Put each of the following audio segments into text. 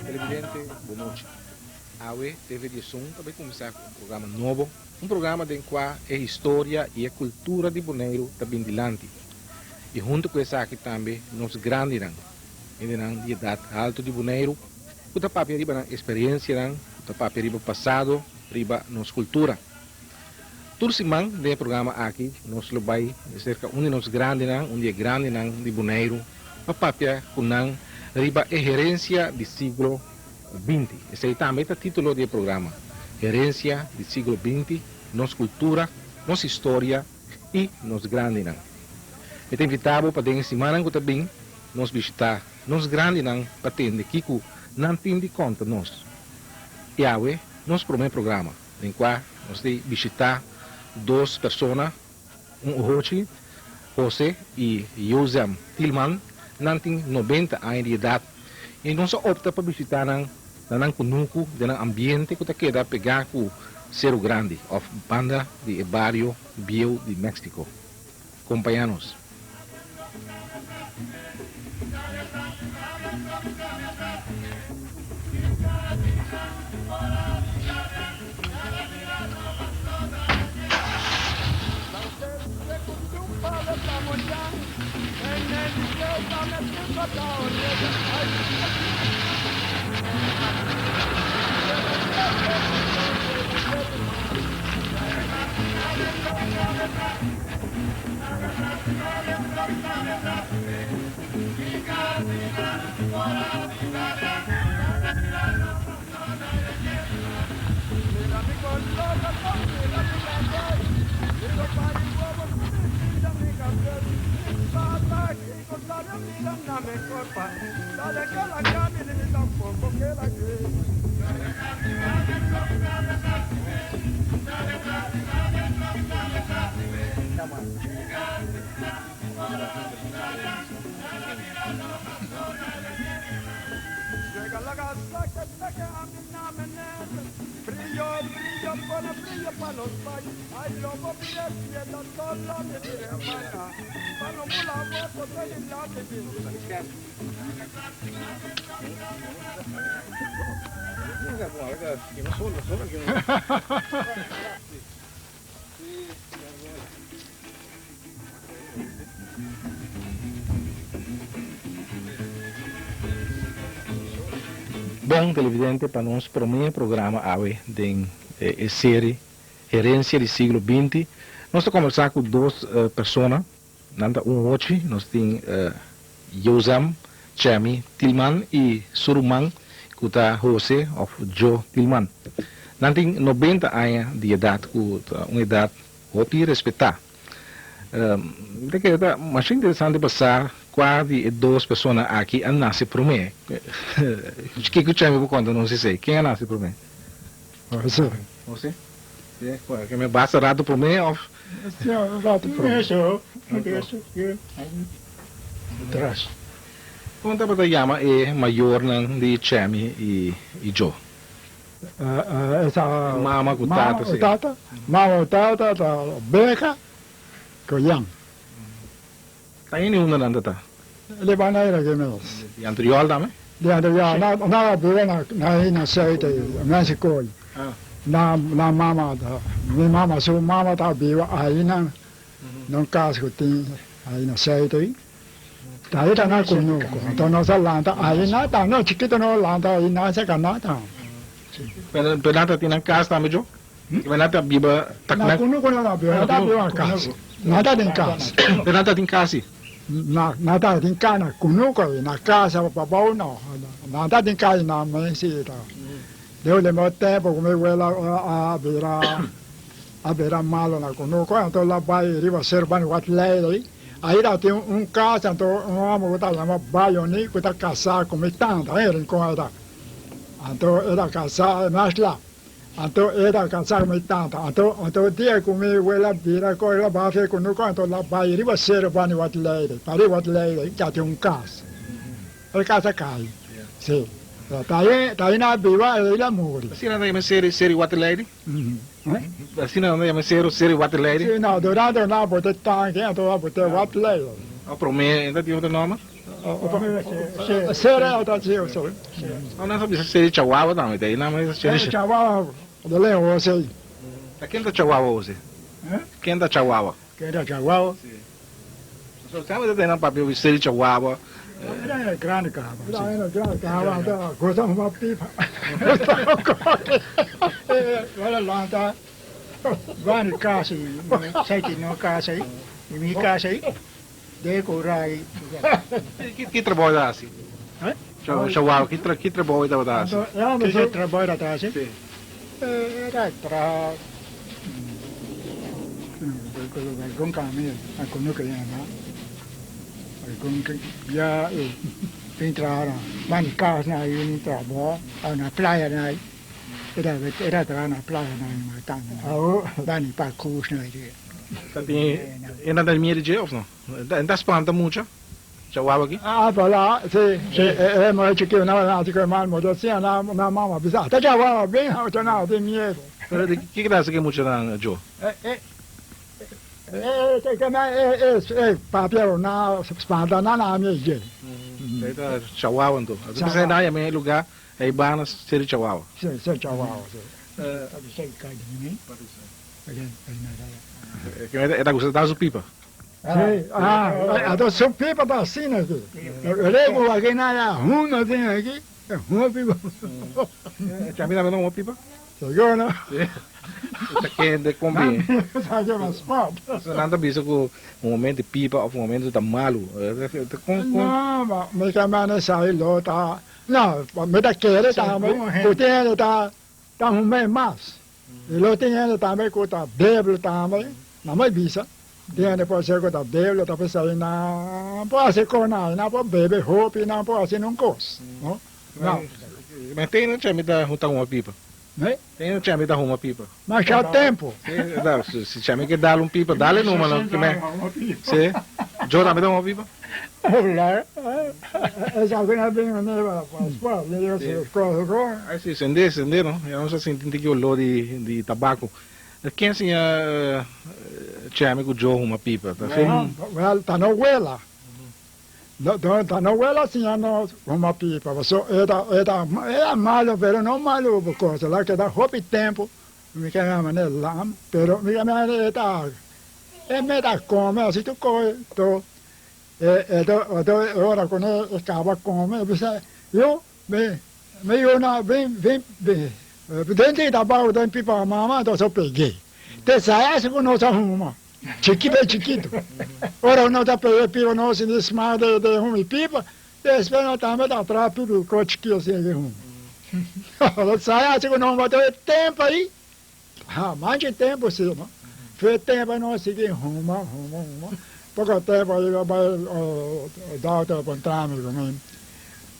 Televidente, boa noite. A TV de Som também começar com um programa novo, um programa em qual é história e a cultura de Bonaire também dilante. E junto com essa aqui também, nós grandes, de idade alta de Bonaire, o papel riba na experiência, o papel riba passado, riba nossa cultura. Todo semana, no programa aqui, nós vai cerca de nós grandes, é grande de Bonaire, o papel com riba a Herensia do Siglo 20. Esse também é o título do programa. Herensia do Siglo 20, nossa cultura, nossa história e nossa grande. Eu te invitava para dentro semana que também nós visitar nós grandes para ter que não tem de conta nós. E aí, nosso primeiro programa, em qual nós de visitar duas pessoas, hoje, Josem e Josem Thielman, não tem 90 anos de idade. E nós opta para visitar nang kunuku de ambiente que queda pegar com Cerro Grande, of banda de barrio Bio de México. Acompanha-nos. Bom, televidente, para nós, para o meu programa de série Herensia do Siglo 20, nós estamos conversando com duas pessoas. Hoje, nós temos Josem Thielman e Suruman, que é José of Joe Thielman. Nós temos 90 anos de idade, uma idade que respeitar. É mais interessante passar quase duas pessoas aqui a nascer por mim. O que eu chamo por conta, não sei. Quem nasce por mim? Você? Você? Que me basta rato por mim? Sim, rato por mim. Atrás. Conta para chama é maior de Chami e Joe. Essa Mama com tata, sim. Mama tata, beca, coiang. Tá indo uma nanda tá. Lebana era que menos. E anterior também? De anterior, na beca na saída, México. Na mama da, minha mama sua mama tá viva aí não caso que tem aí na saída aí. Daí tá na conuco, então nós lá aí na tá não chiquito não lá aí na seca na tá. Penata tem na casa também, Joe? Penata viva tá na conuco não viva, tá viva casa. Nada tem casa. Penata tem casa. Nada tem casa, conuco na casa babau não. Nada tem casa na mesa tá. Deu de meu tempo como eu ela a beira malo na conuco, então lá vai riba serban wat lei. Aí lá tem casa, então um homem que tá chama Baioni, que tá casado com metade, era com ela. Então era casado, mas lá. Então era casar me tanto. Então dia comigo ela vira coisa baixa com no canto lá vai ir você vai no outlet. Para o outlet já tem casa. A casa cai. Sim. Tá aí na biwa ela morre. Assim não é série What Lady? Assim não é série What Lady? Sim, não, durante na bote tanque, então bote outlet. O promê, ainda tem outro nome? Série outra tio, só. Não sabe se série Chihuahua não, daí não, mas série Chaval, eu lembro você. Quem da Chihuahua hoje? Quem da Chihuahua? Que era chaval. Só sabe que não papel série Chihuahua. Era grande cara. Era grande cara, então gosta uma pipa. Olha lá, tá. Vai no casa, sai de no casa aí, em minha casa aí, decorar. Que trabalho assim? Chihuahua, que trabalho dá assim? Eu não sei trabalhar assim. Era para con caminho, a conuca ia lá. Com já entrar lá na casa aí no trabalho, na praia aí. Era lá na praia na matando. Lá no parcurso aí. E nada de medo de ou não? Ainda espanta muito? Chihuahua aqui? Ah, para lá, sim, é mais chiquinho, não, que mal, mas assim, na mama, bizarro. Tá já bem, eu não tenho medo. Que graça que é muito na Joe? Papel na espanta na minha gente. Daí Chihuahua então. Às vezes ainda é meio lugar, é Ibana, ser Chihuahua. Sim, Chihuahua. Sei que nem. É da gosta da pipa. Sim, então são pipa da sina aqui. Eu lembro aqui na rua tem aqui, uma pipa. Já me dá uma pipa? Chegou, não? Isso aqui é de combine. Sabe umas fotos? Você não está vendo com um momento de pipa ou um momento de malo? Não, mas que a mãe sai lá, tá. Não, mas daquele também, o tempo tá arrumando mais. E lá tem ele também que tá bêbado também, não mais bisa. Tem depois ser que tá bêbado, tá pensando não pode ser com nada, não pode beber roupa, não pode ser não gosta. Não. Mas tem não tinha me dar uma pipa? Tem não tinha me dar uma pipa? Mas já tempo. Se tinha me que dar uma pipa, dá-lhe numa não que me. Se, Joe também dá uma pipa? Olha, essa coisa bem neva, pode, eu sei coisa. Aí se acender, não? Eu não sei se tem que olhar de tabaco. Quem assim tinha me que Joe uma pipa, tá vendo? Well, tá na huela. Tá na huela assim, uma pipa. Era malo, pero não malo por coisa. Lá que dá roupa e tempo, me quer maneira lá, pero me quer maneira tá. É me dá come, assim tu coi, tô. Ora quando eu acaba come, eu me na vem dentro da barra da pipa mamãe, então eu peguei. Te sai com nós arruma. Chiquito. Ora não tá pegando pipa não se desmar de rumo pipa, espera também da atrás tudo cochiquinho assim de rumo. Ora sai com não vai ter tempo aí. Mais de tempo sim, não. Foi tempo não seguir rumo. Pouco tempo aí vai dar outra pontrame comigo.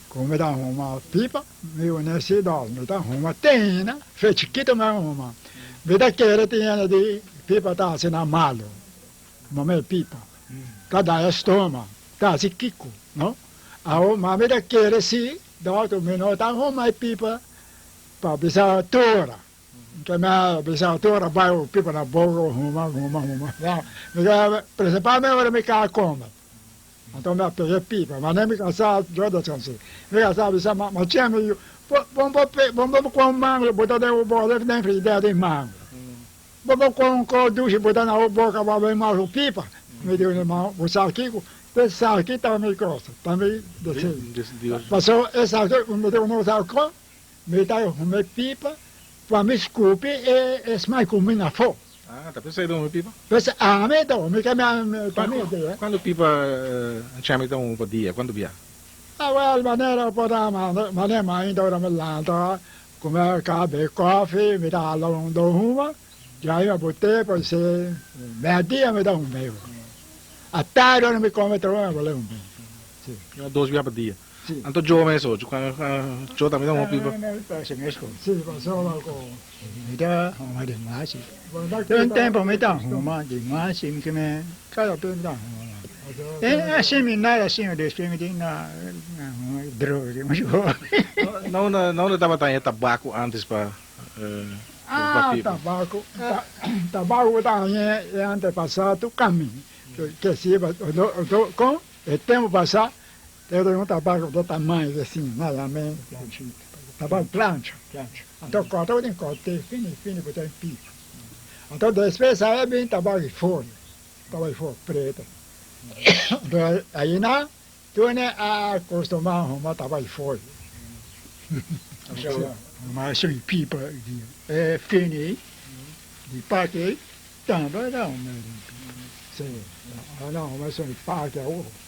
Como dá uma pipa, meu necessidade, me dá uma tem, né? Foi chiquito mesmo uma. Me dá querer tinha de pipa tá assim na malo, mamãe pipa. Cada estômago, tá assim kiko, não? A uma me dá querer se dá outro menor tá uma pipa para bisa tora. Que me bisa tora vai o pipa na boca, uma. Por exemplo, me ora me cá como. Então me peguei pipa, mas nem me cansava de outra chance. Me cansava de chamar, mas tinha meio, vamos com mango, botar dentro do bolo, dentro de ideia de mango. Vamos com o duche, botar na boca, vai bem mais o pipa. Me deu na mão, o saquinho, esse saquinho estava meio grosso, também desceu. Passou esse saquinho, me deu no saco, me deu uma pipa, para me esculpir e mais comigo na fogo. Ah, tá pensando em uma pipa? Pensa, me dá, me quer me quando pipa tinha me dar um dia, quando via? Well, maneira para maneira ainda ora me lanta, como cabe café, me dá uma, já eu botei para ser meia dia me dá meio. A tarde eu me come também, vou ler meio. Sim. 2 dias por dia. Sì. Anto giovane so, gio também não pipa. Sì, passò la un tempo metà, ma di massimo che me cada tempo. Assim me nada assim, deixa me na droga, mas Não dava tanto tabaco antes para tabaco. Tabaco é antepassado caminho. Que se com o tempo passar, eu tenho um tabaco do tamanho assim, nada menos. Tabaco plancha. Então, corta, tem corte, fino, botar em pico. Então, depois sai bem tabaco de folha. Tabaco de folha preta. Então, aí, tu não acostumar a arrumar tabaco de folha. Mas são pipa, fino, de paque, também não. Sim, não, mas são paque,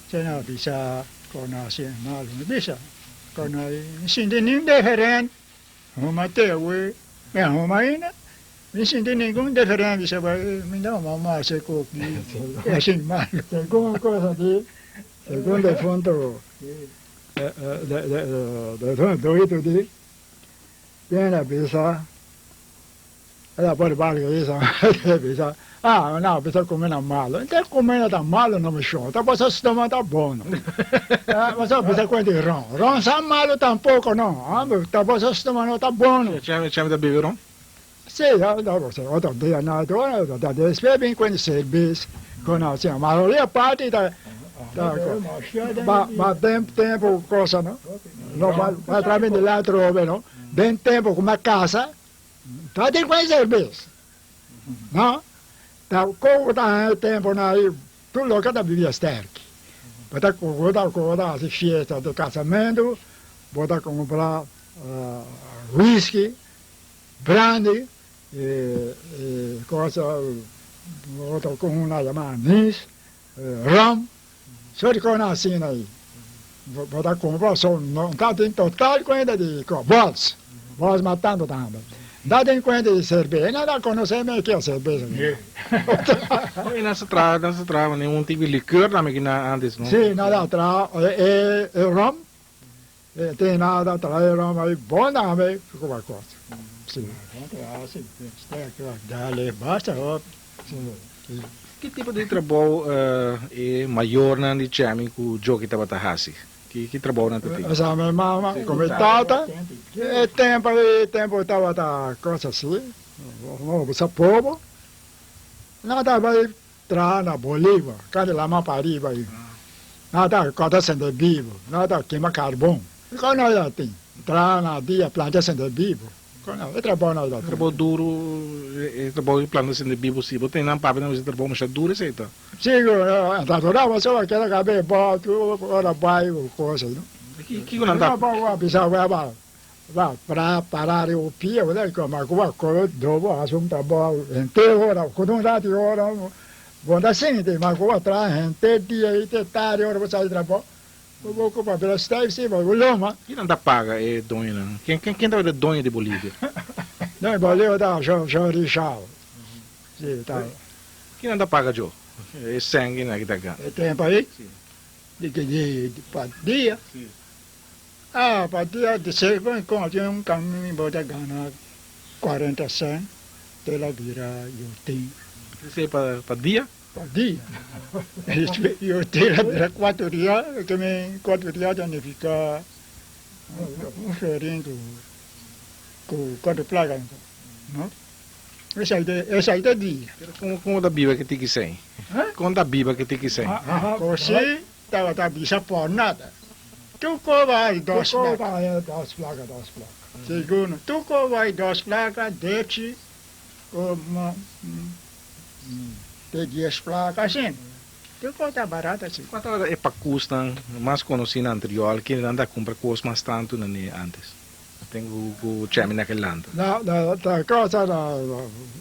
você não bisa, quando assim, não bisa. Quando sinto ninguém diferente, uma até hoje, é uma ainda, me sinto ninguém diferente, você vai me dar uma massa com é assim, mas segundo coisa de, segundo o fundo, doido de, tem a bisa, ela pode valer isso, bisa. Não, precisa comer na mala. Então, comer na mala não me chama. Então, você se toma, tá bom. Você precisa comer de ron. Ron sem malo tampouco, não. Então, você se toma, não tá bom. Chama da beber ron? Sim, você. Outro dia, não. Depois, bem com cerveja. Com assim, a maioria parte da... Mas tempo, coisa, não? Não vai trabalhar de lá, trove, não? Tem tempo com uma casa. Tá tem com cerveja. Não? Então, como está tempo aí, tudo local da bebida sterk. Bota comprar as festas de casamento, bota comprar whisky, brandy, coisa, outra como uma chamada nis, rum, só de coisa assim aí. Bota comprar só, não está em total coisa de bols matando também. Dá em conta de cerveja, nada conhece bem que é cerveja. E não se trava nenhum tipo de licor também que antes, não? Sim, nada trava, é rum, tem nada trava rum, aí bom também, ficou uma coisa. Sim. Dale, basta, Que tipo de trabalho é maior na de chame que o jogo estava fazendo? Que trabalho na tem? Essa minha mama, como tata, tempo estava coisa assim, essa povo, nada vai entrar na Bolívia, cada lá mais para arriba aí, nada corta sendo vivo, nada queima carvão, quando nós tem, entrar na dia planta sendo vivo, é trabalho nós trabalho duro, trabalho planta sendo vivo, se você não paga não trabalho mais duro, sei tá? Sim, adorava só aquela cabeça, ora vai coisa, não? Que não dá? Vai para parar o pia, né? Como a coisa do assunto trabalho inteiro, ora, quando dá de hora, bom da seguinte, mas como atrás, inteiro dia e tarde, hora você trabalho. Vou comprar pela cidade, sim, mas o loma. Que não dá paga é dono, não? Quem dá o dono de Bolívia? Não, Bolívia dá João Richard. Sim, tá. Que não dá paga, Joe? É sangue, né, que dá cá. É tempo aí? De dia. Para dia, de segundo, quando tinha um caminho, bota ganhar 40 cents, ela vira eu tenho. Isso é para dia? Para dia. Eu tenho vira 4 dias, também 4 dias já não fica um ferinho com 4 plagas, não? Essa aí é dia. Como da biba que tem que ser? Como da biba que tem que ser? Você está bisa por nada. Tu vai 2 placas. 2 placas. Segundo, tu vai 2 placas, deixe tem 10 placas, assim. Tu está barato assim. Quanto é para custa mais conhecido anterior, que anda a comprar coisas mais tanto antes? Tenho o chame naquele ano. Na coisa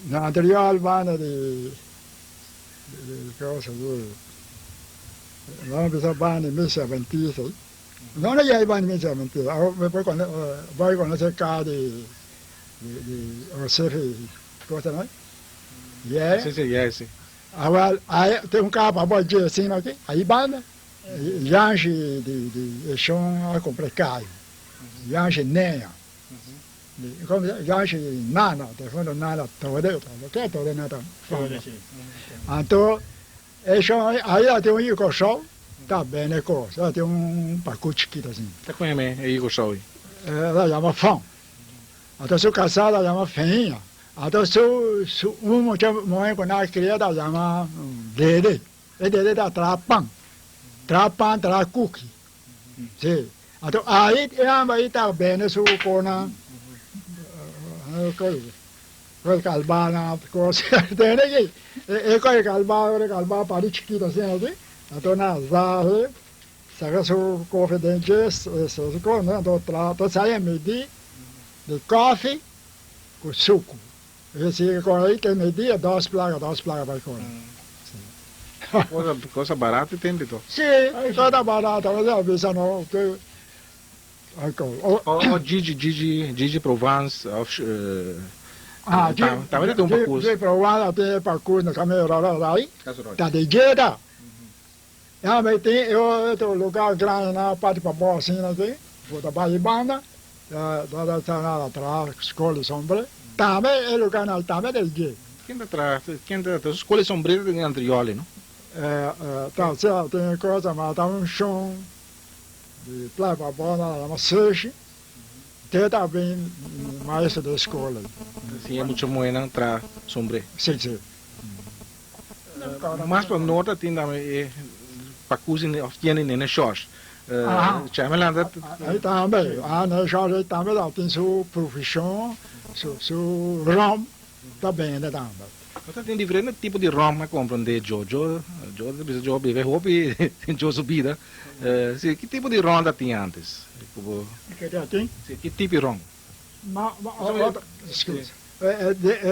na anterior banda de coisa do não precisa banda de 1926. Não é aí banda de 1926. Vai quando você cai de o chefe coisa não? Sim. Agora aí tem carro para pode assim aqui. Aí banda Yanji de chão é complicado. Yanji nem. Como Yanji nana, de fundo nana todo, que é todo nada. Então, é chão aí tem um show, tá bem né coisa, tem pacote assim. Tá com ele aí o show. Ela chama fã. Então se casada chama feinha. Então se mãe quando a criada chama dede. É dede da trapan. Trapan tra cookie. Sim. Então aí aí tá bem né su cona. Coisa calbana, coisa tem aqui. É coisa calba para chiquita assim, assim. Então na zahe saca su confidentes, su coisa, então sai medir de café com suco. Esse com aí que media 2 plagas vai com. Coisa barata tem de todo. Sim, toda barata, mas a vez não que o Gigi Provence of Gigi Provence tem pacote na câmera lá aí. Tá de jeito. Mas tem eu lugar grande na parte para baixo assim assim. Vou da banda. Da na atrás, escola sombra. Também é lugar na também de jeito. Quem da escola sombra tem anteriore, não? Tá, tem coisa, mas tá chão de plava bola, uma seja. Tem também mais da escola. Sim, é muito moeda para sombra. Sim. Mas para nota tem também para cozinhar, oficialmente nem chós. Chama lá da. Aí também, na chós também lá tem sua profissão, seu rom, também né também. Então tem diferente tipo de rom que compram de Jojo bebe hobby, tem Jojo vida. Que tipo de rom tem antes? Que tipo de rom?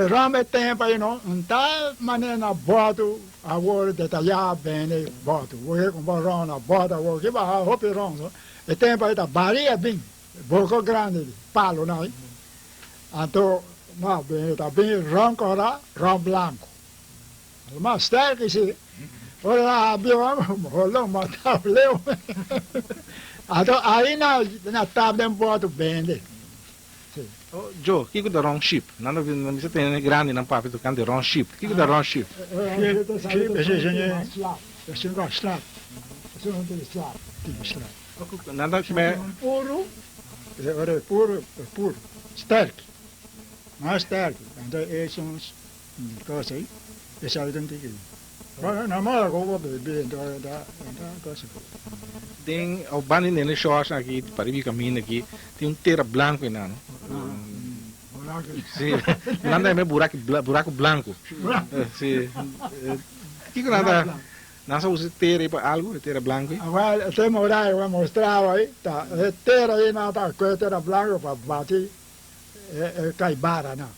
Rom é tempo aí não tá maneira boto agora detalhar bem né boto. Vou comprar rom na bota, vou que vai hobby rom. É tempo aí tá varia bem, pouco grande, palo não. Então não, bem, tá bem rom branco. Mas está que se olha olha matar leu. Então aí na tabela bota bem né. Joe, que é o rom chip? Não você tem grande na parte do canto rom chip. Que é o rom chip? Chip, esse é slap. Esse não tem slap. Nada que me puro, sterk. Mais sterk. Então esse uns coisa aí. Esse aí tem que. Na mala como bebê da coisa. Tem o bani nele chós aqui, para ir caminho aqui, tem terra branco aí não. Sim, nada é meu buraco branco. Sim. Que nada, nada usa terra branco. Agora tem morar, eu vou mostrar aí, tá? Terra aí nada, terra branco para bater, caibara não.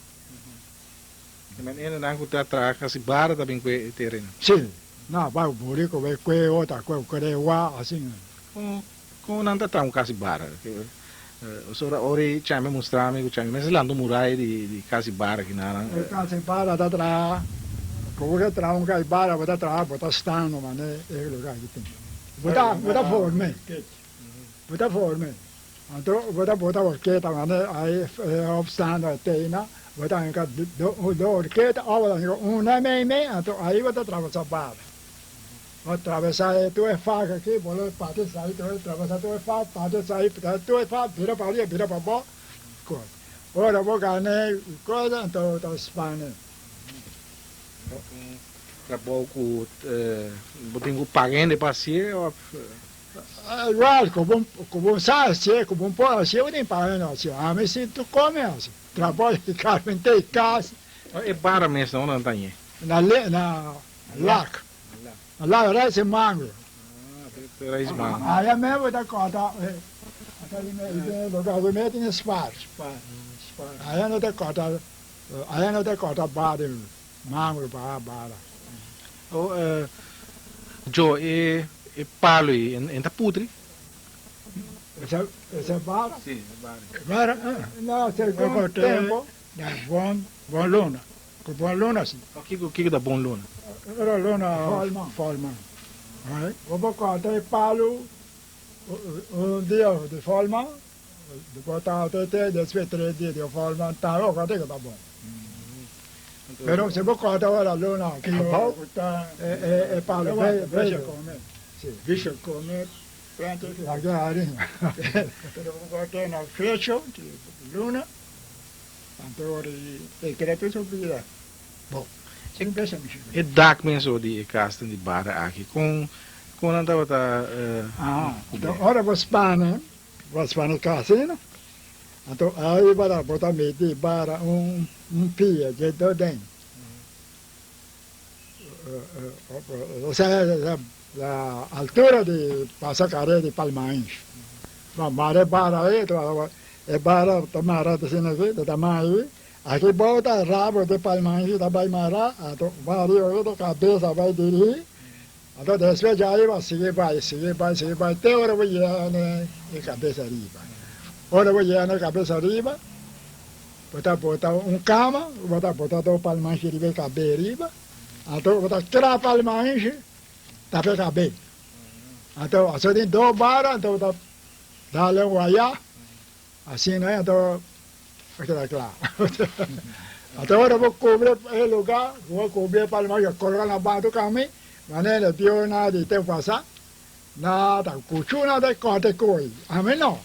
Mas ele não está atrás, assim bara também com terra. Sim, não, vai o buraco, vai com outra coisa, com assim. Como não está um casibara? O senhor ora chama mostrar me chama mas lá no murai de casibara que nada. Casibara da tra, como que tra um casibara bota stano mas né é lugar que tem. Bota forma. Então bota orqueta mas né aí obstando tem na bota do orqueta agora então aí bota atravessar barra. Atravessar tu é faca aqui, bola parte sai, tu atravessar tu é faca, parte sai, tu é faca, vira para baixo, coisa. Ora vou ganhar coisa, então tá espana. Trabalho com botem o pagando para si ou igual, como sabe, como pode ser, eu nem pagando assim. Mas se tu come assim, trabalho de carpinteiro, casa. é bara mesmo, não tá aí. Na lac. Lá raiz mango. Raiz mango. Aí mesmo da cota, lugar do meio tem espaço. Aí não tem cota bade mango para bara. Joe e palo e entra putri. Esse é bara? Sim, Bara? Não, tem tempo. Bom luna. Com boa luna sim. O que da bom luna? Era luna Thielman. Vou cortar palo dia de forma, depois tá até depois 3 dias de forma, tá o corte que tá bom. Pero se vou cortar agora luna que é palo veja comer. Sim, veja comer. Planta aqui arinha. Pero vou cortar na flecha luna. Então ele quer tudo sobre bom. E dak mensen die kasten die baren aqui com anda bota então ora vou spana casino. Então aí para botar medir para pia de dentro. Ou seja, a altura de passacaré de Palmains. Mas mare para aí, é para tomar a cena de tamanho. Aqui bota rabo de Palmains da Baimara, então vario da cabeça vai dirigir. Então depois já vai seguir vai até hora vai ir na cabeça arriba. Hora vai ir na cabeça arriba. Botar cama, botar o Palmains que vai caber arriba. Então botar 3 Palmains tá para caber. Então assim tem 2 barras, então dá-lhe guaiá. Assim, né? Então fica claro. Então eu vou cobrir o lugar, vou cobrir para o colocar na barra do caminho, maneira de eu nada de tempo passar, nada, cuchu nada, corta coisa. A mim não.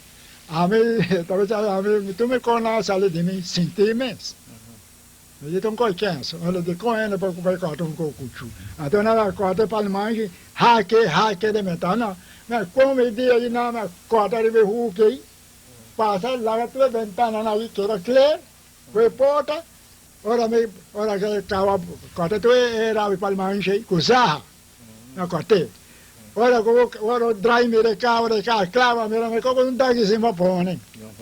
A mim, talvez a mim, tu me conhece ali de mim, sentimentos. Mas então qual que é isso? Olha, de como é para cortar cuchu. Então nada, corta para o mangue, haque de metal, não. Mas como ele diz aí, não, corta de verruque, passa lá pela ventana ali que era clear, foi porta, ora que estava corta tu era o palmanche, cusar, não cortei. Ora o drive me carro, clava, me como um daqui se me põe.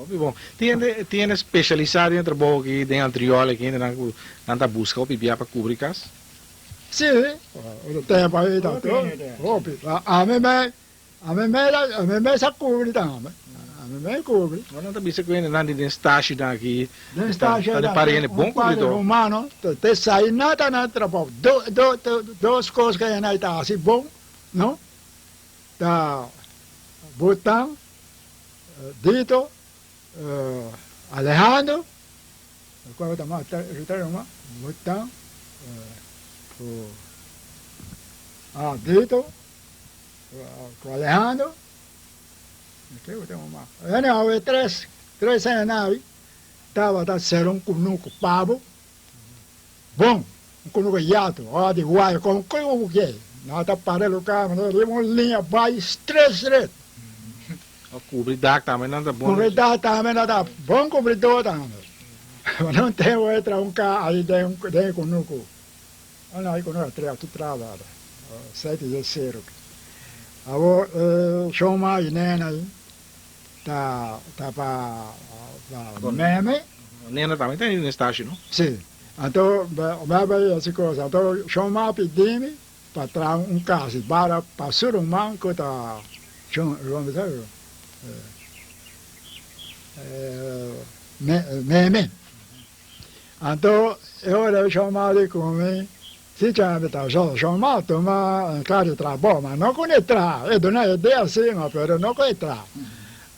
Bom, tiene specializado em trabalho aqui dentro anterior aqui na busca o pipia para cobrir casa? Sim, o tempo aí tá todo. A mim sa cobrir também. Me cobre. Não está bisa que ainda de estágio daqui. Estágio de parede bom cobridor. Humano, te sai nada na trabalho. Duas coisas que ainda está assim bom, não? Tá botão, dito, Alejandro, qual é o mais? Botão, dito, com Alejandro. Anyway, 3 anos estava a ser cunuco pavo, bom, cunuco hiato, ó de guaio, como que é? Nada para o carro, nós temos linha vai straight. O cobridor também não está bom. Cobridor também não está bom, cobridor também. Não tem outra carro aí dentro cunuco. Olha aí cunuco aqui trabalha, 7-0. Agora chama aí nena aí. Tá para meme. Nena também tem no estágio, não? Sim. Então, vai essa coisa. Então, chama pedime para trazer caso para passar que tá vamos dizer meme. Então, eu chamo de comer. Se chama tá chama toma cara de trabalho, mas não conectar. É dona ideia assim, mas não conectar.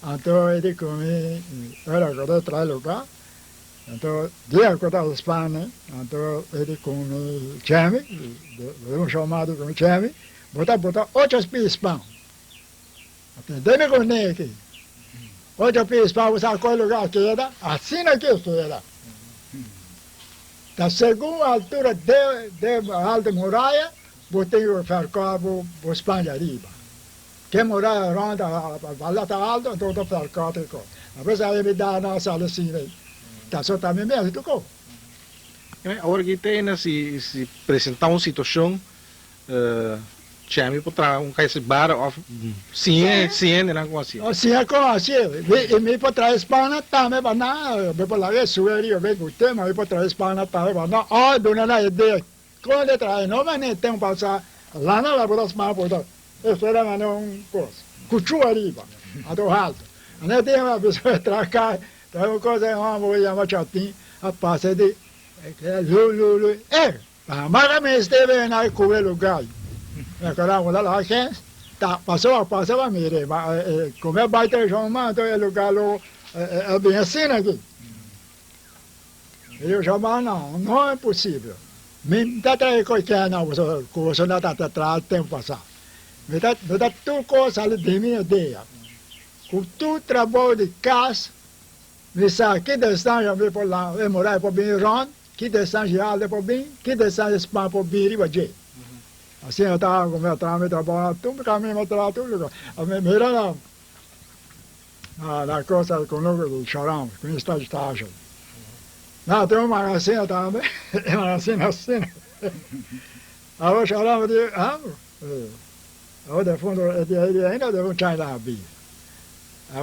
Então ele come, era agora traz lugar. Então dia que eu Espanha, então ele come chame, vamos chamar de come chame, botar 8 pés pão. Entendeu com ele aqui? 8 pés pão, você qual lugar que era? Assim aqui que era. Da segunda altura de alta muralha, botei o fercado para Espanha arriba. Que muralha ronda, a valla está alta, então eu fercado e coisa. Depois aí me dá na sala assim, tá só também mesmo, tu co. Agora que tem se apresentar uma situação, chame para caso bar of sim, não como assim. Assim é como assim, me para trás Espanha também para na, me para lá é suerio, me gostei, mas me para trás Espanha também para na. Ah, dona na ideia. Quando ele traz, não mas nem tem passar lá na laboratório Espanha por isso era um coisa. Cuchu arriba, a do alto. Não tem uma pessoa tracar, traz uma coisa, uma mulher, uma chatinha, a passa de lu, mas me esteve na cobrir lugar. Naquela hora lá que tá passava mire, como é baita João, então é lugar é bem assim aqui. Eu chamava não é possível. Me dá coisa não, coisa não tá atrás tempo passar. Me dá tudo coisa ali de minha ideia. Com todo trabalho de casa, me sabe que distância eu vou lá, eu morar para bem ron, que distância eu para bem, que distância para bem riba de. Assim eu estava com meu trabalho, tudo caminho meu trabalho, tudo. A minha mira na coisa com o chorão, com esta estágio. Não, tem uma magazine também, é uma magazine assim. Aí o chorão diz, de fundo, ele ainda deve um chai lá abrir. Aí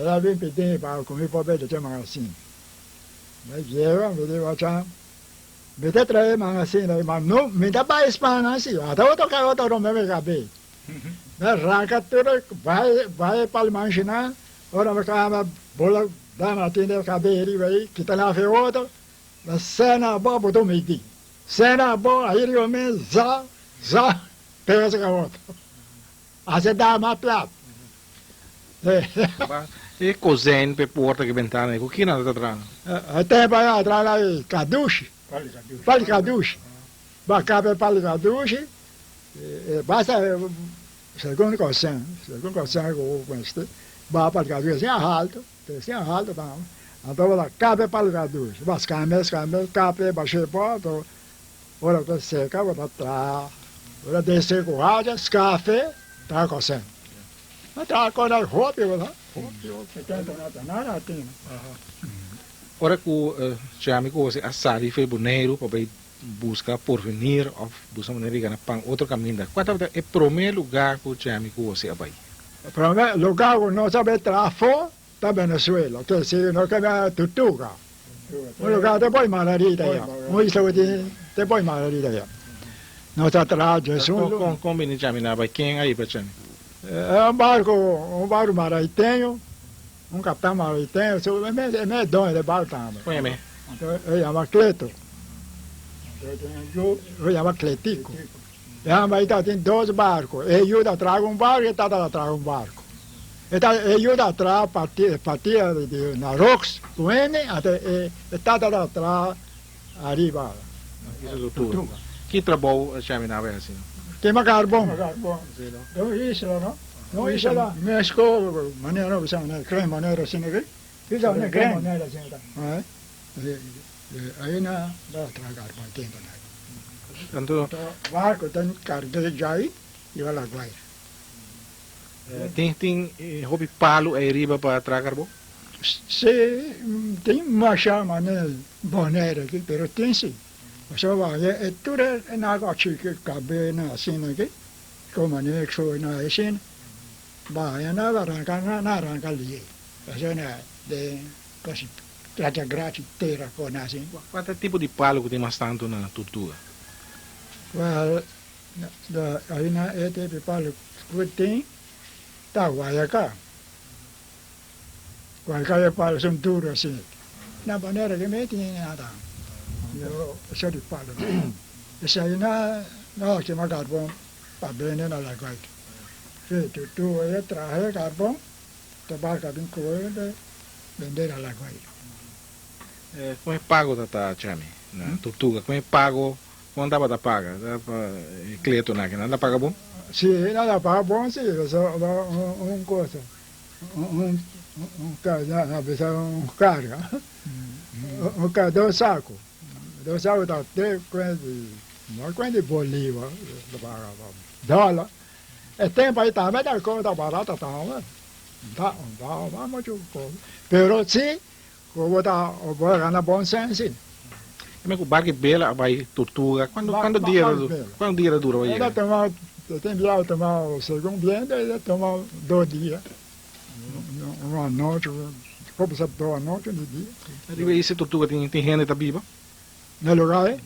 ela vem pedir para comer para ver de magazine. Mas eu me digo, chá, me dá três magazine, mas não, me dá para Espanha assim, até outro não me cabe. Arranca tudo, vai para imaginar, ora me cama, bola, dá na tenda, cabelo, aí, que tá na feota, na cena boa, botou meio cena boa, aí eu me já, pensa que a outra. Assim dá uma plata. E cozinha per porta che ventane, con chi nada atrás? Até vai atrás lá, caduche, pali caduche, bacabe pali caduche, basta, segundo cozinha que eu conheço, vai pali caduche, sem alto, tá? Então lá, cabe pali caduche, basta cabe, baixei porta, ora que seca, ora tá, ora descer com água, café, tá cozinha. Mas tá agora roupa, lá. Ora que chama que você assari foi boneiro para buscar porvenir ou buscar maneira de ganhar outro caminho. Qual é o primeiro lugar que chama que você abai? O primeiro lugar que nós sabemos trafo da Venezuela, que se não quer tutuga. O lugar depois mararida já. O isso depois mararida já. Nós atrás Jesus. Como bem chama na abai quem aí para chama? É um barco maritenho, um capitão maritenho, é dono de barco também. Conhece? Ele chama Cleto. Ele chama Cletico. Ele tem 12 barcos. Ele ajuda a trazer um barco e ele traz um barco. Ele ajuda a trazer partir na Rox, com ele, até ele traz arriba. Isso é tudo. Que trabalho chama na abai assim? Queima carbono. Não isso não. Não isso lá. México, maneira não sabe, creme maneira assim né? Isso é creme maneira assim tá. Aí na dá tragar para tempo né. Tanto barco tem carga de aí e vai lá vai. tem hobby palo aí riba para tragar bo? Se tem uma chama né boneira aqui, pero tem sim. Só vai é tudo é na água chique cabe na assim né? Como né que foi na assim. Vai na arranca ali. Assim né de quase traja grátis inteira com assim. Qual é o tipo de palo que tem mais tanto na tortuga? Aí na é de palo que tem tá vai cá. Vai cá é palo são duro assim. Na maneira que me tem nada. Eu só de palo. Isso aí na que me carbono para bem na lagoa. Se tu é trazer carbono, tu vai cá bem coisa vender na lagoa. Come pago da chame na tortuga? Come pago? Quando dá para pagar? Dá para Cleto na que nada paga bom? Sim, nada paga bom sim, só coisa. Um carga. Dois sacos dá até quase bolívar, dólar. É tempo aí também da coisa barata também. Tá, vamos jogar. Pero sim, vou ganhar bom senso. Como é que o barco bela vai tortuga? Quando dia dura vai chegar? Tem que tomar o segundo dia, ele toma 2 dias. Uma noite, como se toda a noite, um dia. E essa tortuga tem gente tá viva? No lugar, é?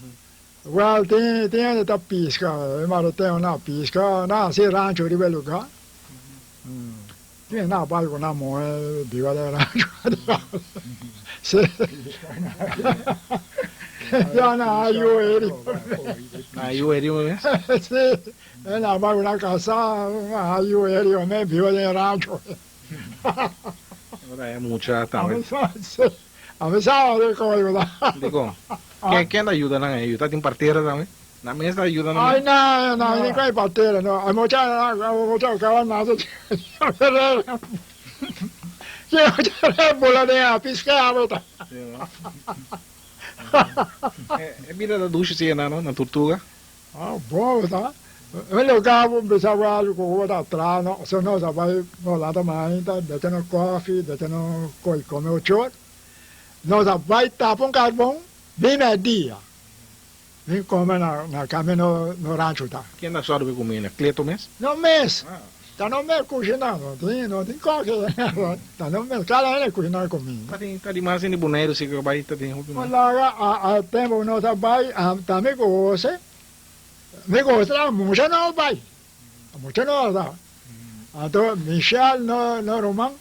Well, tem gente tá pisca, mas tem uma pisca, na se rancho de belo lugar. Tem na barco na mão, viva de rancho. Já na aioeri. Aioeri mesmo? Sim, Ela vai na casa, aí ele me viu em rancho. Agora é mucha também. A mim sabe como lá. Digo, quem ajuda na ajuda tem parteira também. Na mesa ajuda na. Ai não, nem vai bater, não. A moça acaba nada. Que eu bola nem a piscar, tá. É vida da ducha sim, não, na tortuga. Ah, bom, tá. Eu gabo pensava algo com o da atrás, não, se não vai lá também, tá, detendo coffee, detendo coi come o choro. Nós vai tapar carvão, bem dia. Vem comer na caminho no rancho, tá. Quem dá sorte de comer, Cleto mesmo? No mês. Tá no mês cozinhando, não tem qualquer. Tá no mês, cada ano é cozinhando comigo. Tá demais em boneiro, se que vai tá tem roupa. Olha, a tempo nós vai, também gosta. Me gosta, mucha não vai. Mucha não dá. Então, Michel no Roman,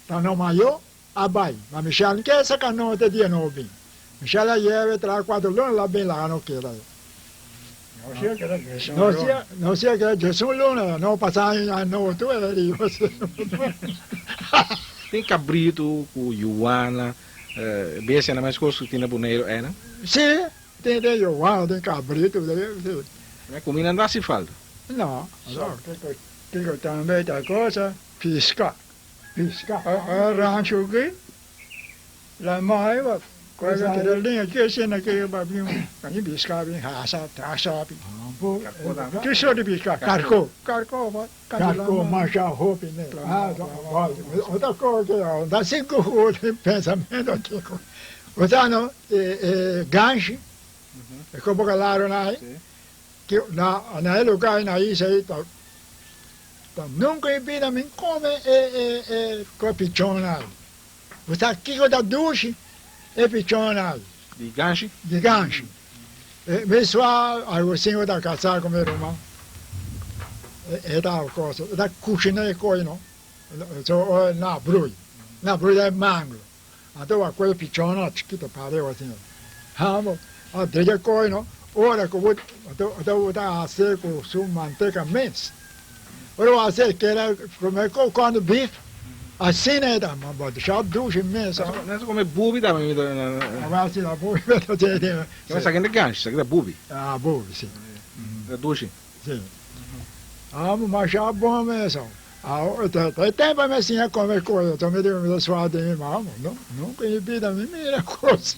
tá no maior, a vai. Mas Michel quer sacar no outro dia não vem. Michel leva 3-4 lunas lá bem lá no que lá. Não sei que é Jesus luna, não passar em no tu é ali. Tem cabrito, com Ioana, beijo na mais coisa que tem na boneiro, é, né? Sim, tem Ioana, tem cabrito. Comida não dá se falta. Não, tem que também outra coisa, piscar. Rancho aqui, lá mais, coisa que linha que se naquele babinho, aí piscar bem, raça, que só de piscar, carco, mas já roupa, né? Outra coisa que dá 5 ruas de pensamento aqui. Outra não, gancho, é como que lá não que na lugar na isso aí tá nunca em vida me come com pichonal. Você aqui com da duche é pichonal. De gancho? De gancho. Pessoal, algo assim eu da casar com meu irmão. É da coisa, da cozinha é coisa não. Só na brui é mango. Então a coisa pichonal chiquita pareu assim. Hamo, a deixa coisa não. Ora que eu vou fazer com sua manteiga mês. Eu vou fazer que era comer com bife. Assim é da, mas vou deixar 2 meses. Não é só comer bubi também. Agora sim, a bubi. Mas aqui é gancho, isso aqui é bubi. Ah, bubi, sim. É duche. Sim. Ah, mas já bom mesmo. Tem tempo assim a comer coisa, também tenho me suado em mão, não conhecida me mira coisa.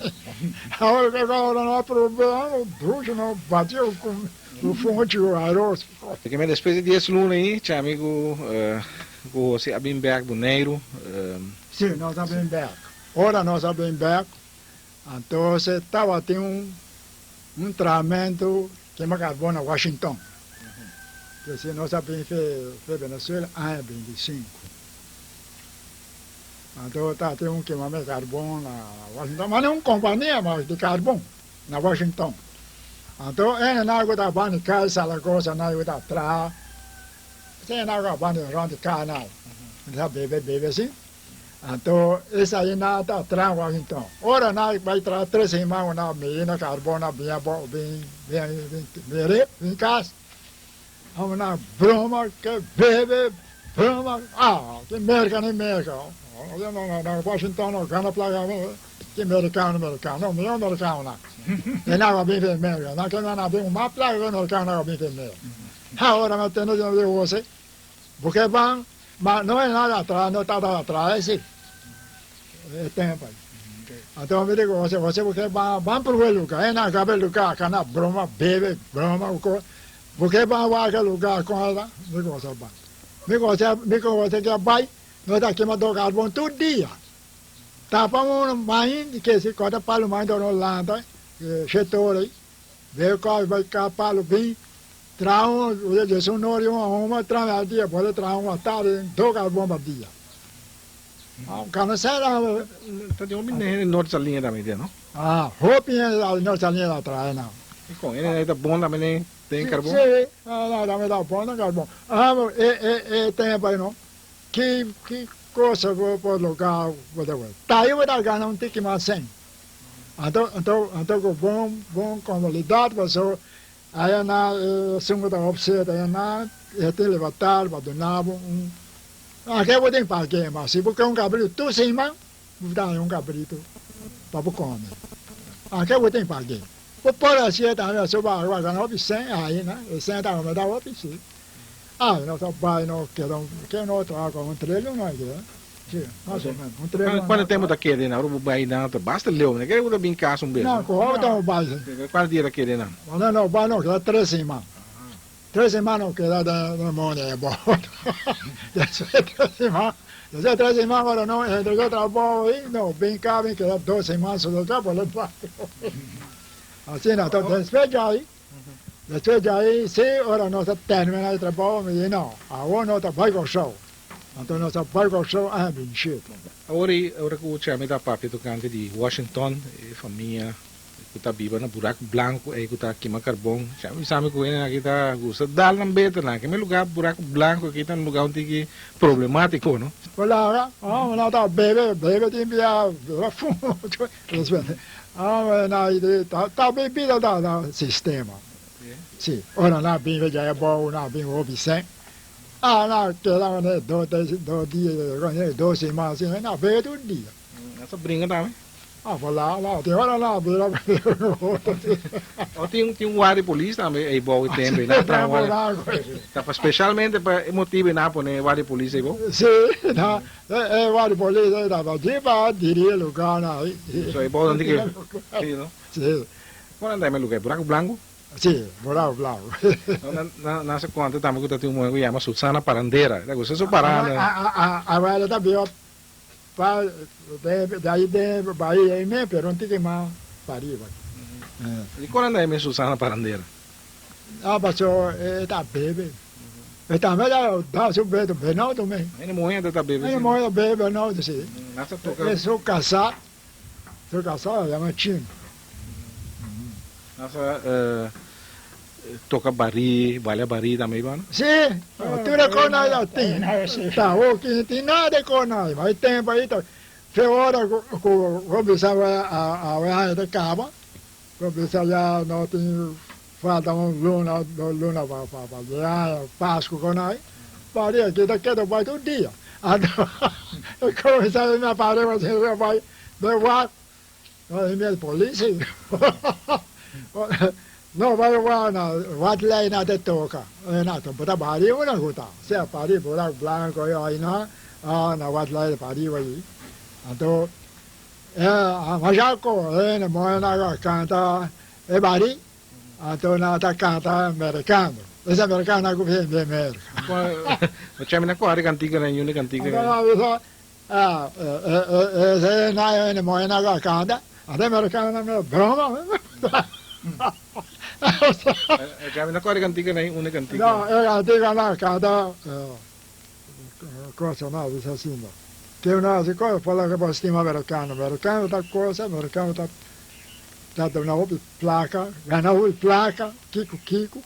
Agora não há problema, bruxo não bateu com o fonte o arroz. Porque me despede de 10 lunas aí, tinha amigo, você abimberg boneiro. Sim, nós abimberg. Ora nós abimberg, então estava tendo um tratamento que me acabou na Washington. Que se nós abrimos para Venezuela, é 25. Então, está tendo um queimamento de carvão na Washington, mas não é uma companhia mas de carvão na Washington. Então, é na água da banha, cai essa coisa na água da trás, é na água da banha, onde cai na água, bebe assim. Então, essa aí na da trás Washington. Ora, na vai trazer 3 irmãos na meia, carvão na minha boca, bem casa. Vamos na broma, que bebe, broma, que merca, nem merca. Na Washington, não, cana plaga, que americano, não, meu americano, não. E na água bem vermelha, na que não tem uma plaga, americano, na água bem vermelha. Agora, mas tem de você, porque vão, mas não é nada atrás, não está atrás, é assim. É tempo aí. Então, eu digo, você porque vão para o lugar, é na cabeça do lugar, cana broma, bebe, broma, o coisa. Porque vai aquele lugar com ela, me gosta bem. Me gosta que vai, nós está queimando carvão todo dia. Tá para um mãe que se corta para o mãe da Holanda, setor aí, veio cá, vai cá para o bem, traz o Jesus não é uma traz dia, pode trazer uma tarde, 2 carvão para dia. O cara será. Tá de um menino norte da linha também, não? Ah, roupinha da nossa linha atrás, não. E com ele é bom também, tem carvão? Sim, também dá bom, não carvão. Ah, tempo aí, não? Que coisa para lugar, tá aí vai dar não tem que mais sem. Então com bom qualidade, você Aí na sungo da obseta aí na até levantar para donar que eu tenho para quê, mas se você um cabrito tu sim mas dá um cabrito para comer. Que eu tenho para quê? Por assim tá na sua agora não obsém aí né, sem tá me dá obsém. Não só vai não que não tô com trelho não é que sim, mais ou menos trelho. Quando temos daquele na rua vai não basta leu, né? Que eu bem caso um beijo. Não, como então vai. Qual dia daquele não? Não, vai não, que 3 semanas. 3 semanas que dá da monte é bom. Já sei 3 semanas. Já sei 3 semanas agora não, entre que trabalho aí, não, bem cá, bem que dá 2 semanas só dá para levar. Assim não, então despeja aí. Despeja aí, se ora nós terminar o trabalho, me diz não, agora nós vai com show. Então nós vai com show, bem cheio. Agora que o chame da papi tocante de Washington, família, que está viva no buraco branco, que está aqui no carvão. Sabe que aqui está gosta dal na beta, que é lugar buraco branco aqui está no lugar onde que problemático, não? Olha, não tá bebe tem via fumo. Tá bebida da sistema. Sim, ora na bem já é bom, na bem obsém. Na que lá né, 2 dias, 2 semanas, na bebe todo dia. Essa brinca também. Lá, tem hora lá, vira. Tem um guarda de polícia também, é bom o tempo, né? Especialmente para motivo na pone guarda de polícia é bom. Sim, guarda de polícia dava de para diria lugar na. Isso é bom onde que, não? Sim. Quando anda em lugar buraco branco? Sim, buraco branco. Nessa conta também que tem uma que chama Susana Parandeira, né? Você só parando. Agora tá bem. Daí Bahia aí mesmo, pero não tem que mais parir. E quando anda em Susana Parandeira? Passou, tá bebe. Também dá seu bebê, não também. Ele morrendo tá bebendo. Ele morreu bebe, não, assim. Nessa toca. Eu sou casado, chama Tim. Nessa toca bari, vale bari também, mano? Sim, tudo com nós tem. Tá, o que tem nada com nós, mas tempo aí, tá. Foi hora que começava a viagem de cabo, começava não tem falta luna para viagem, Páscoa com nós, parei aqui daquele vai todo dia. Eu começava a me aparecer, assim, vai, levar, aí minha polícia. No, vai lá na de toca. Na to bota bari una guta. Se bari bora blanco yo ina, na lá bari vai. Então, majako, na moena canta bari. Então na ta canta americano. Esse americano que vem de América. O chame na quadra cantiga na yun cantiga. Esse na moena canta. Até americano na broma. Chame na quadra cantiga na una cantiga. No, cantiga na cada cosa no, dice assim, no. Que una cosa fala che postima americano da cosa, americano da una placa, ganhou placa, Kiko.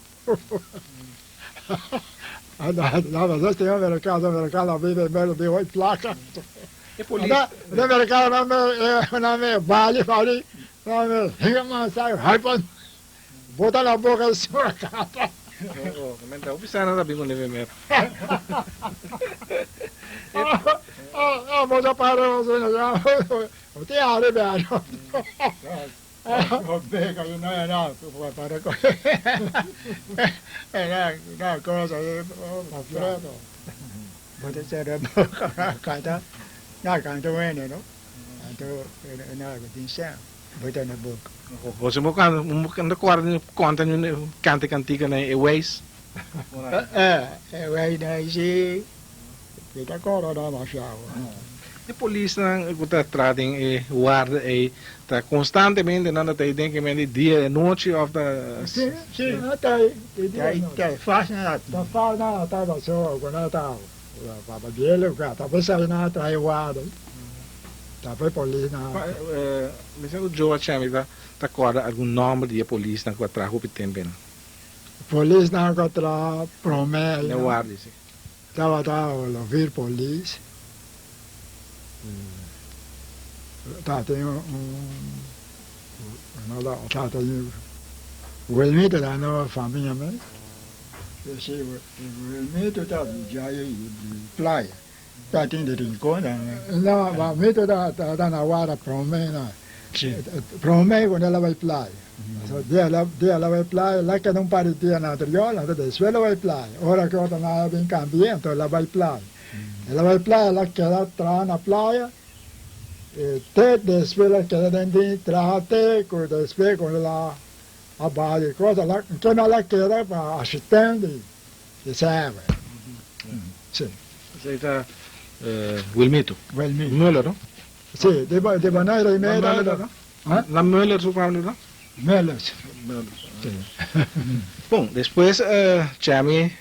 Na verdade tem americano vive meio de 8 placa. E polícia? O americano não me vale, não me liga mais, sai, raiva. Bota na boca da sua cara. Mas tá observando da Bíblia neve mesmo. Mas já parou, o te abre bem. Pega, não é não, para com. Não, coisa aí, fredo. Pode ser canta, não canta bem, não? Então, não, tem certo. Bota na boca. Você mo quando quadra conta no canta cantiga na Ways. Ways daí se fica corona na chave. E polícia que tá trazendo guarda tá constantemente nada tá dentro que me dia e noite of the sim, tá aí. Tá fácil nada. Tá fácil nada, tá só quando tá para dele, tá pensando na tá aí guarda. Tá foi polícia na. Me sento Joe chame tá corda algum nome de polícia na quadra roupa tempo. Polícia na quadra promete. Não guarda isso. Tava ouvir polícia. Tá tem tem o elmito da nova família, né? O elmito da praia, tá tendo rincão, né? Não, o elmito da na hora promena, promena quando ela vai praia. Ela vai praia, lá que não parecia na triola, depois ela vai praia. Ora que outra não vem cambiando, então ela vai praia. Ela vai praia, lá que ela traz na praia, até depois ela quer dentro, traz até, depois quando ela abate, coisa lá, que ela quer para assistente, e serve. Sim. Você está Wilmito. Wilmito. Müller, não? Sim, de maneira e meia. Na Müller, suponho, não? Melas. Bom, depois, chame,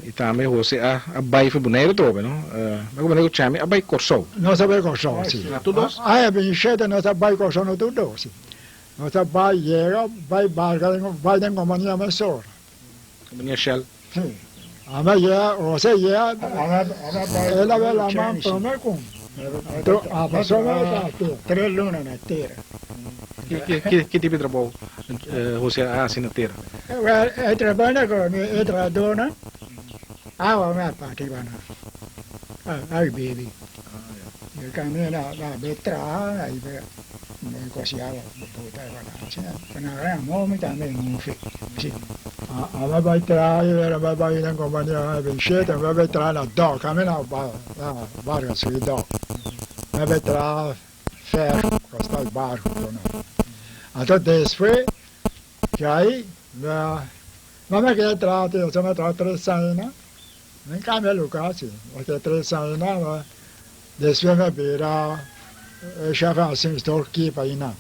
e também você a bai foi boneiro todo, não? Mas como eu chame a bai corsou. Não sabe corsou, sim. Na todos? É bem cheio, não sabe corsou no tudo, sim. Não sabe vai barca, vai de companhia mais só. Companhia Shell. Sim. A minha, você ia, ela vai lá mais para mim com. A pessoa vai estar 3 lunas na terra. Que tipo de trabalho você assim na terra? Eu trabalho com a tradona. A minha parte vai na. Ai, baby. Eu caminho na betra, aí vai negociar, botar lá. Na hora, muito também não fez. Ela vai trazer, ela vai ir na companhia, vai encher, vai trazer na dock, caminho na barca, subi dock. Vai trazer ferro, costar o barco. Então, depois, que aí, vamos que trazer, eu me trago 3 anos, né? Nem cambia lugar, assim, porque 3 anos, né? Depois me vira, chefe assim, estou aqui para ir, né?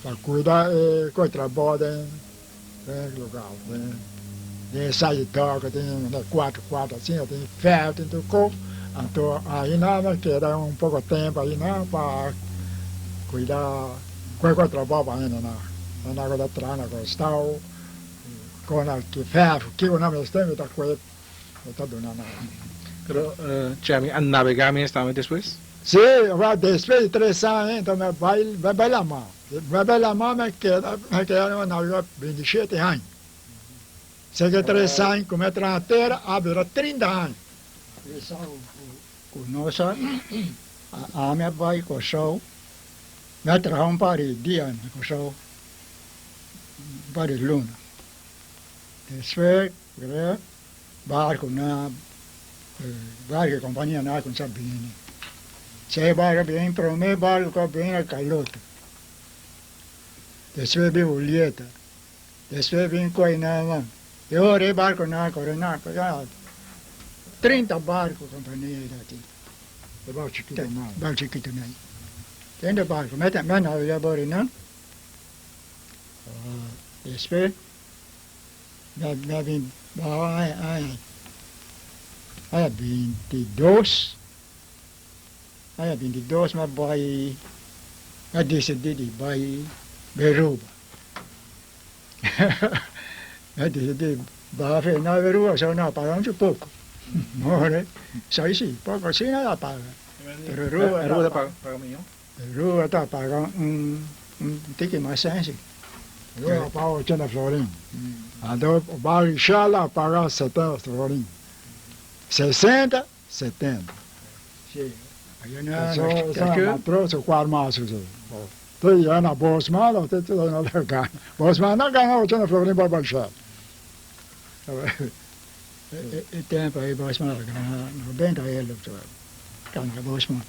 Para cuidar, com trabalho, lugar, tem saída, tem 4 assim, tem ferro, tem tudo. Então, aí nada, queda pouco tempo aí, né? Para cuidar, com trabalho para ainda, né? Na água da trana, com estão, com o ferro, que o nome está, está com ele, está dando nada. Pero, chame, a navegar mesmo também depois? Sim, depois de 3 anos, então, vai lá, mano. Vai lá, mano, mas queda na água 27 anos. Se que 3 anos, como é na terra, abre 30 anos. Conosco, a minha pai coçou, me trajo par de dias, coçou, par de luna. Depois, barco na, barco de companhia na com Sabine. Se barco bem, primeiro barco bem a caloto. Depois vem Ulieta. Depois vem Coinama. Eu orei barco na Corona, 30 barcos companhia daqui. Barco chiquito, não. Barco chiquito, não. Tem barco, mas também não havia barco, não. Depois, já vim, aí 22, mas vai, eu decidi de vai Beruba. Eu decidi, vai na Beruba, só não pagamos pouco. More, sai sim, pouco assim não paga. Pero Rua para caminhão? Rua está pagando ticket mais sense. Eu pago 80 florins. Então, o barco Xala paga 70 florins. 60, 70. Sim. Aí Só trouxe o quarto maço. Tem já na Bosman, tem tudo na Lecana. Bosman não ganha 80 florins para baixar. E tempo aí, Bosman, 90 euros. Ganha Bosman.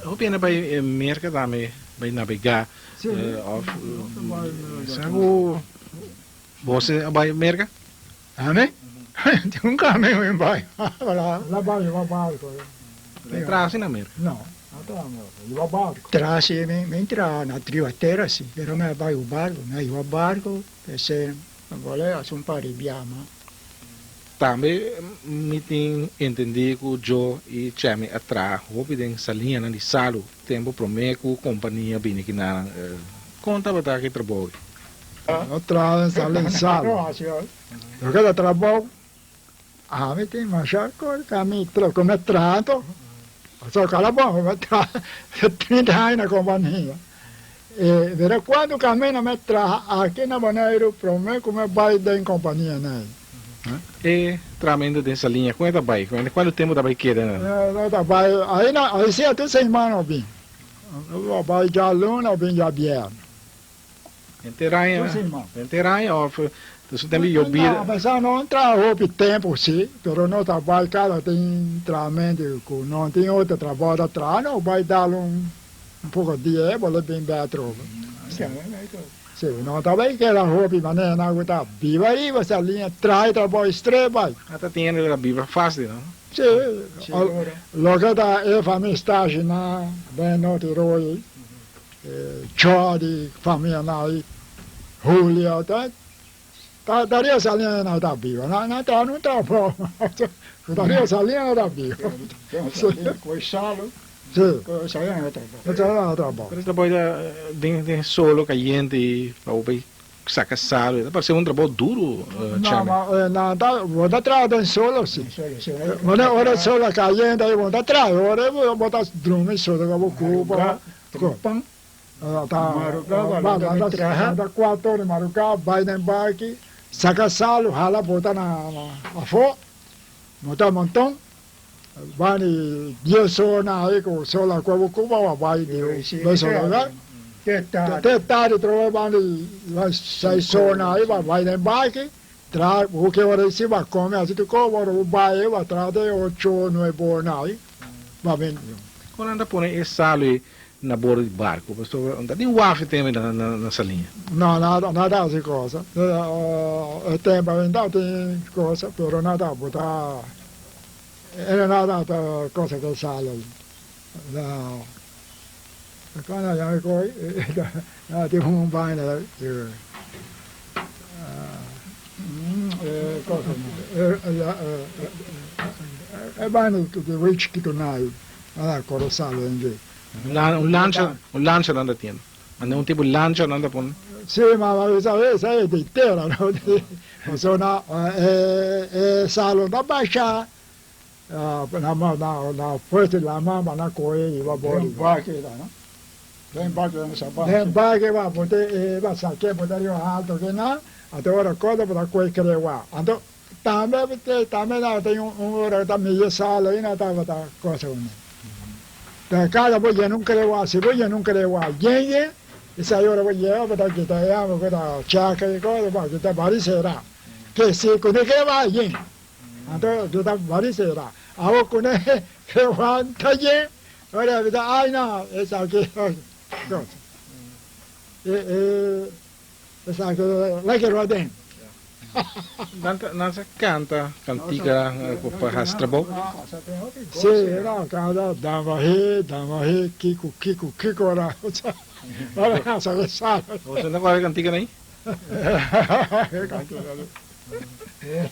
Hoe ben je bij merken daarmee bij navigar? Of hoe was je bij merken? Amém? Tem caminho em baixo. Lá vai barco. Trouwens in Amerika. Não, não barco. Traz me entra na trioteira, sim. Pero me vai o barco, me vai o barco, pensei, agora é par de biama. Também me tem entendido que eu e Chame atrás, houve de salinha na salo, tempo prometo companhia bem aqui na conta para que trabalho. Atrás salem salo. Eu quero trabalho. Me tem machar com caminho, como trato. Só cala bom, 30 anos na companhia. Verá quando caminha me tra aqui na Bonaire, para mim como vai em companhia, né? E tramendo dessa linha, quanto vai? Quanto tempo da baiqueira, né? Não tá vai, aí se até semana bem. Vai já luna, bem já bier. Enteranha, ó, isso também eu vi. Mas não entra o tempo sim, pero não trabalha cada tem treinamento, não tem outro trabalho atrás, não vai dar pouco de dinheiro, vale bem beto. Sim, não também que era hobby, mas não está viva aí, você linha traz trabalho estreito. Até tem a viva fácil, não? Sim, logo da família estágio na bem no tiroi, Chori, família na aí, Julio, daria essa linha não está viva, não está bom, daria essa linha não está viva. Coisalo. Sim, Saya não não está bom. Mas trabalho de solo, caliente, para o saca salo, parece um trabalho duro, Não, mas não, vou dar trabalho solo, sim. Mas ora solo caliente, aí vou dar trabalho, ora vou botar drume solo, eu vou culpar. Pang. Da 4 horas, maruca, vai na embarque, saca salo, rala, bota na fo, monta montão, vai de 10 horas aí, com sola, com o cuba, vai de sola, até tarde, vai 6 horas aí, vai na embarque, traz, o que hora se vai comer, assim, tu come, o vai, vai trazer 8, 9 horas aí, vai bem. quando anda por esse salo na borda de barco, não tem um waffle também nessa linha. Não, nada de coisa. Tem coisa, pero nada botar. É nada da coisa que sale. Não. Quando já coi, tem um banho é banho de rich que tu não é coisa sale. Lancha anda tendo. Anda um tipo lancha anda por. Sim, mas essa é de inteira, não? Mas salão da baixa, na porta da mama, na coia, e vai embora. Embarque lá, não? Tem embarque lá nessa parte. Embarque, vai botar, vai saquear, botar ali alto, que não, até hora coisa, para coia querer lá. Então, também não tem hora da minha sala, aí não estava da coisa, cada vez não creio se vos não creio alguém essa hora vos para que tá aí para chaca e coisa para que tá varicera que se quando que vai alguém então tu tá varicera ao quando que vai taje olha vida ai não essa aqui essa aqui lá que rodem Nasa cantiga para rastrabo. Sim, não, cada dava re, kiko, ora. Olha, essa sabe. Você não vai cantiga nem?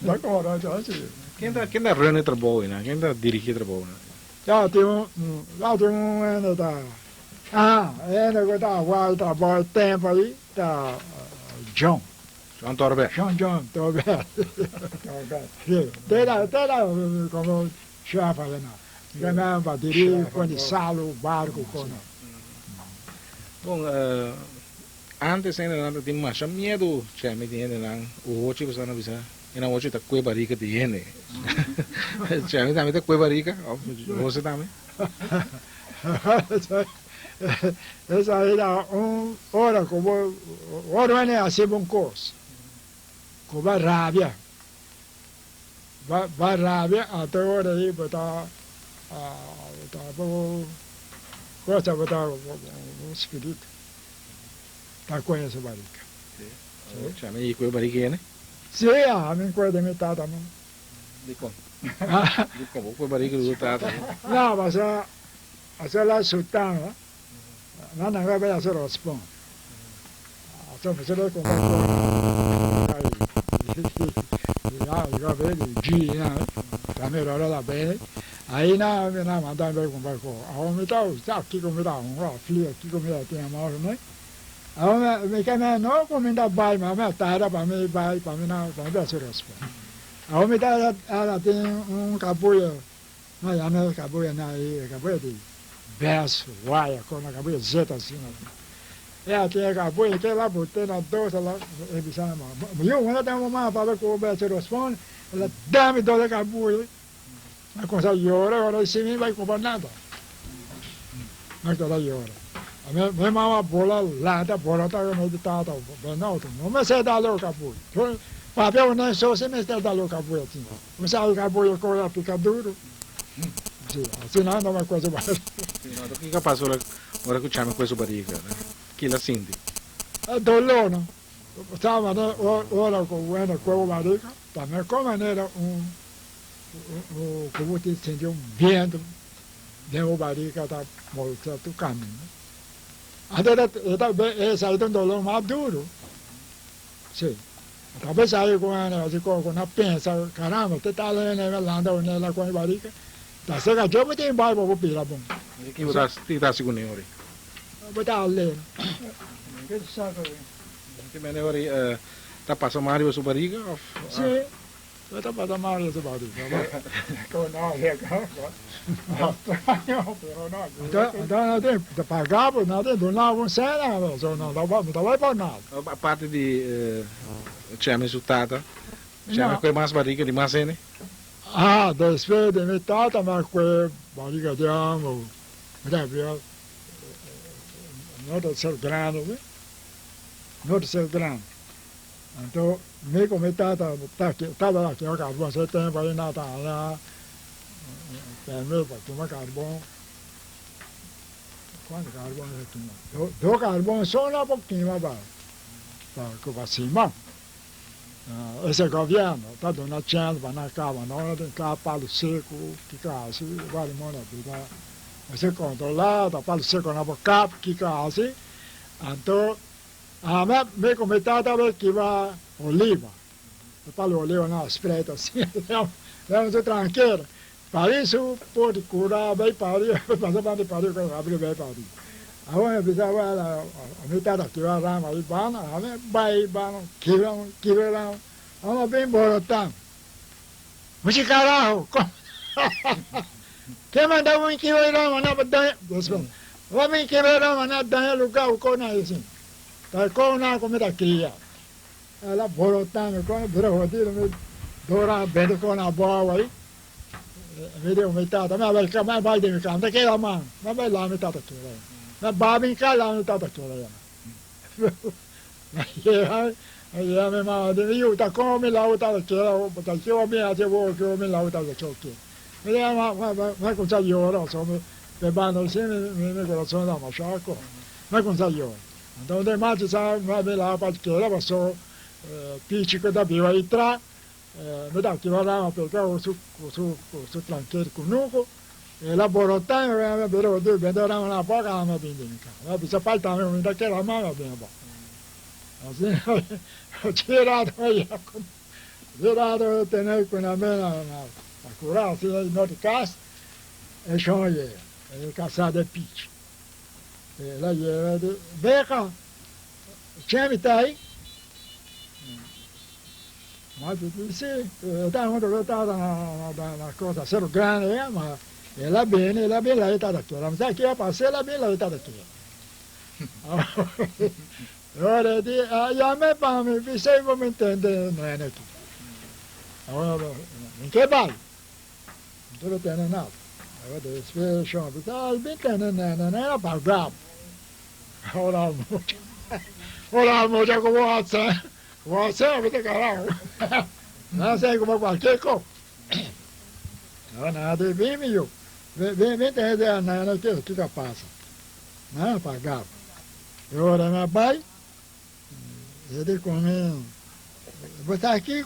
Da cora, já sim. Quem tá running trabalho, né? Quem tá dirigindo trabalho, né? Já tem ainda tá. Ainda que tá vai trabalho tempo aí, tá John. João Torberto. John, Torberto. Terá, como chapa, né? Ganhar bateria, quando salo, barco, quando. Bom, antes ainda não tinha mais medo, tinha me tinha não, o hoje você não bisa, e não hoje tá coisa barica de ene. Tinha me também tá coisa barica, você também. Essa era hora como hora é assim um curso. Com a rábia. Vai rábia até hora aí botar coisa botar o espírito. Tá conhece barica. Tinha me coisa barica, né? Sim, a mim coisa de metade também. De como coisa barica do outro. Não, mas essa lá sultana. Não vai fazer os pão. Só fazer com igual ele dia, né? Tá melhor lá bem. Aí na mandar ver com barco. A homem tá aqui como dá frio aqui como tem a mão, né? A homem me quer não como dá bai, mas tá para mim bai, para mim não, para fazer os pão. A homem tá ela tem cabuia, mas a minha cabuia na aí, cabuia de verso, guaia, com a cabuia zeta assim. e a tinha capui che la butte na dosa la e bisogna ma io quando abbiamo mamma papà come se risponde la dammi dove capui ma cosa llora ora si mi vai con nada ma cosa llora a me mamma bola lata bola ta come di tata no non mi sei dato capui papà non so se mi sta dato capui mi sa il capui con la picaduro sì se no non ma cosa va No, do que capaz ora que chama coisa barriga, né? Que la sindi. dolore stava ora con buona quello marica ma come era come ti senti un vento devo barrica da molto tu cammino adesso è stato un dolore ma duro sì dopo sai con una pensa caramba te tale nella con barrica da sera giorno ti vai proprio per la bomba Que você tá segundo ori. Betalle. Che sa che Que mene ori tá passa Mario su barriga of Sì, sta per male su barriga. con no, però no. Da tempo pagavo, donavo un sena, non dava per nada. a parte de chama sutata. No. Chama que mais barriga de mais ene. Ah, después de metà, ma que barriga diamo, proprio non da ser grande, non da ser grande. Então, me come tata la che ho carbon, se tempo è nata là, per me come carbon. Quanto carbon è tu? Do carbon sono pochino va. Come si ma. Esse governo está dando chance para na cava, não tem palo seco, que casi, vale mona vida. Esse controlado, palo seco na boca, que casi. Então, a me come tata que va oliva. Palo oliva na espreita assim, é muito tranquilo. Para isso pode curar bem para bastante para que abrir bem para agora precisava a metade que vai lá mas bana a me vai bana que lá ela bem borotão mas que carajo que manda um que vai lá mas não dá desculpa vamos que vai lá mas não dá lugar o cona assim tá cona como da cria ela borotão com brodir me dora bem com a boa aí vedi un metà ma vai di campo che la mano ma vai la metà che la baba in casa la metà che la ya me ma de io ta come la uta che la ta che o mi a che vo che mi la uta che che ma con sai ora insomma per bando insieme mi corazón da masciaco ma con sai ora dove ma ci sa ma me la pa che la passo piccico da biva i tra me da che va perché su tranquillo conosco e la borotà però due vedrà una poca ma bendica ma bisogna faltare un da che la mano bene ba così ho girato tenere con la mena a curarsi il nostro caso e sciogliere e casare picci e la gli becca c'è mi tai ma sì, da quando stata una cosa solo grande, ma è la bene la età da che, ma sai che passa la bella età da che. Ora di a me pa mi sei come intende non è neanche. Allora, in che vai? Dove te ne nato? Allora deve spiegare show, dai, non era bravo. Ora mo già come você avete carajo non sei come qualche cosa non è bene io vente da nana che passa non pagavo e ora mi vai e di come basta qui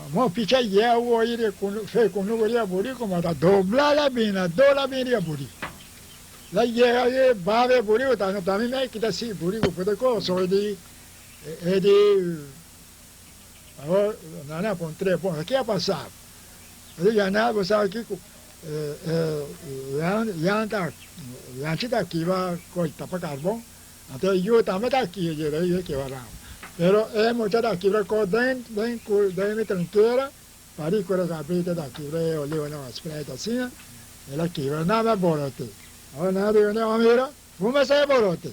mo piccia io vuoi con lui a buri come da dobla la bina dola bina buri la ye bave buri da mi mai che da si buri con quelle cose di e di allora non è un tre buono che ha passato e gli andavo sa che la città che va con il tapacarbon adesso io tamata che va là però è molto da che va con dentro tranquilla pari quello che aprite da che va oliva no aspetta sì e la che va nada borote allora nada io ne amira come sei borote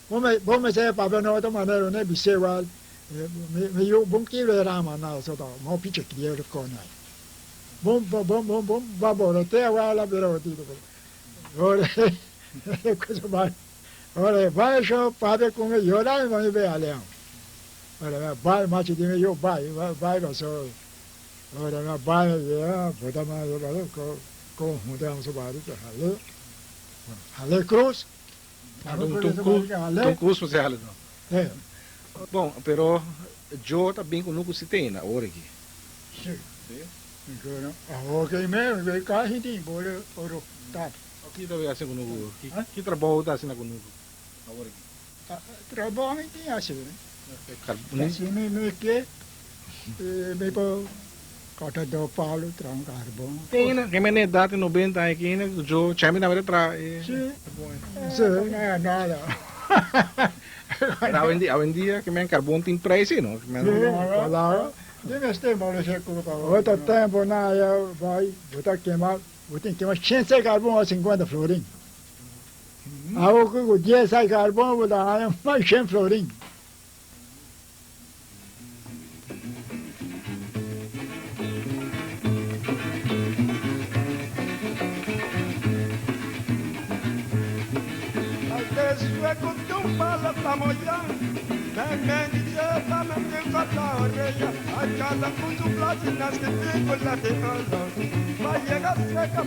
vamos ser para ver outra maneira, né? Você vai, me eu bom que ele era mana, só tá, mal piche que ele cona. Bom, baboro, até agora vira o tiro. Ora, coisa mais. Ora, vai só para com ele, ora, vai ver ali. Ora, vai, mas de mim eu vai só. Ora, vai, botar mais com mudamos o barulho, ale cruz. Tom Cruise você fala não. É. Bom, pero eu também conosco se tem na hora aqui. Sim. Agora, ok mesmo, vai cá, gente, bora, tá. Aqui também assim conosco. Que trabalho dá assim na conosco na hora aqui. Trabalho tem assim, né? Carbono. Assim, me que, me pô, cota do palo, tram carbono. Tem, né? Que me data 90 aqui, né? Eu chamo na verdade para. Sim. Sim, não é nada. Hoje em dia que me carbono tem preço, não? Claro. Deve ter mal já com outro tempo na vai botar queimar, botar queimar 100 carbono a 50 florim. A o 10 carbono botar mais 100 florim. Vai llegar seca,